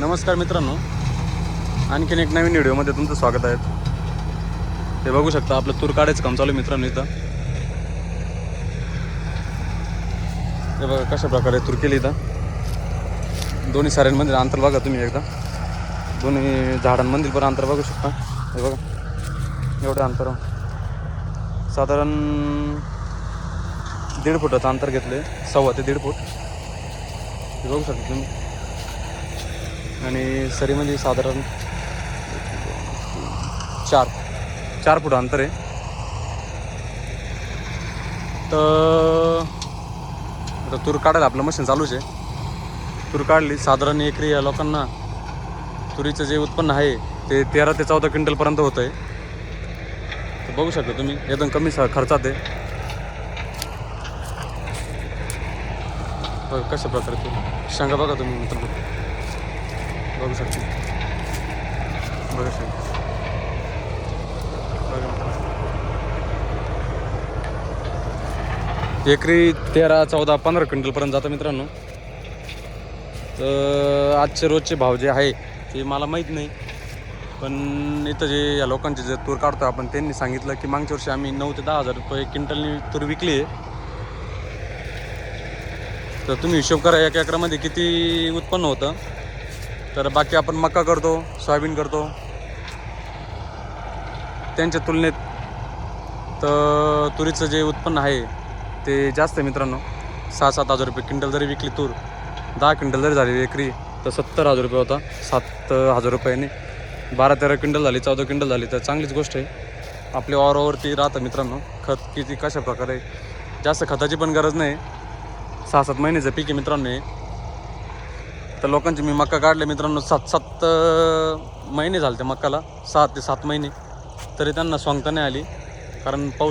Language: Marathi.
नमस्कार मित्रांनो, आणखीन एक नवीन व्हिडिओमध्ये तुमचं स्वागत आहे. हे बघू शकता आपलं तूर काढायचं काम चालू आहे मित्रांनो. इथं हे बघा कशा प्रकारे तूर केली. इथं दोन्ही साऱ्यांमध्ये अंतर बघा तुम्ही एकदा. दोन्ही झाडांमधील पण अंतर बघू शकता. हे बघा एवढं अंतर, साधारण 1.5 फुटाचं अंतर घेतलं आहे, 1.25 ते 1.5 फूट. हे बघू शकता तुम्ही. आणि सरीमध्ये साधारण 4 फूट अंतर आहे. तर आता तूर काढायला आपलं मशीन चालूच आहे. तूर काढली साधारण एकरी या लोकांना तुरीचं जे उत्पन्न आहे ते 13 ते 14 क्विंटलपर्यंत होतं आहे. तर बघू शकता तुम्ही एकदम कमी खर्चात आहे. बघा कशा प्रकारे तूर शेंगा बघा तुम्ही मित्रांनो, बघू शकता. बघा शेंगा एकरी 13, 14, 15 क्विंटलपर्यंत जातं मित्रांनो. तर आजचे रोजचे भाव जे आहे ते मला माहीत नाही, पण इथं जे या लोकांचे जे तूर काढतो आपण त्यांनी सांगितलं की मागच्या वर्षी आम्ही 9 ते 10 हजार रुपये क्विंटलनी तूर विकली आहे. तर तुम्ही हिशोब करा एक एकरामध्ये किती उत्पन्न होतं. तर बाकी आपण मका करतो, सोयाबीन करतो, त्यांच्या तुलनेत तर तुरीचं जे उत्पन्न आहे ते जास्त आहे मित्रांनो. 6-7 हजार रुपये क्विंटल जरी विकली तूर, 10 क्विंटल जरी झाली एकरी तर 70 हजार रुपये होता. 7 हजार रुपयाने 12-13 क्विंटल झाली, 14 क्विंटल झाली तर चांगलीच गोष्ट आहे. आपल्या वावरावरती राहतं मित्रांनो. खत किती कशा प्रकारे, जास्त खताची पण गरज नाही. 6-7 महिन्याचं पीक आहे मित्रांनो हे. तर लोकांचे मी मका काढले मित्रांनो 7 महिने झाले त्या मकाला, 6 ते 7 महिने, तरी त्यांना स्वांगता नाही आली. कारण पाऊस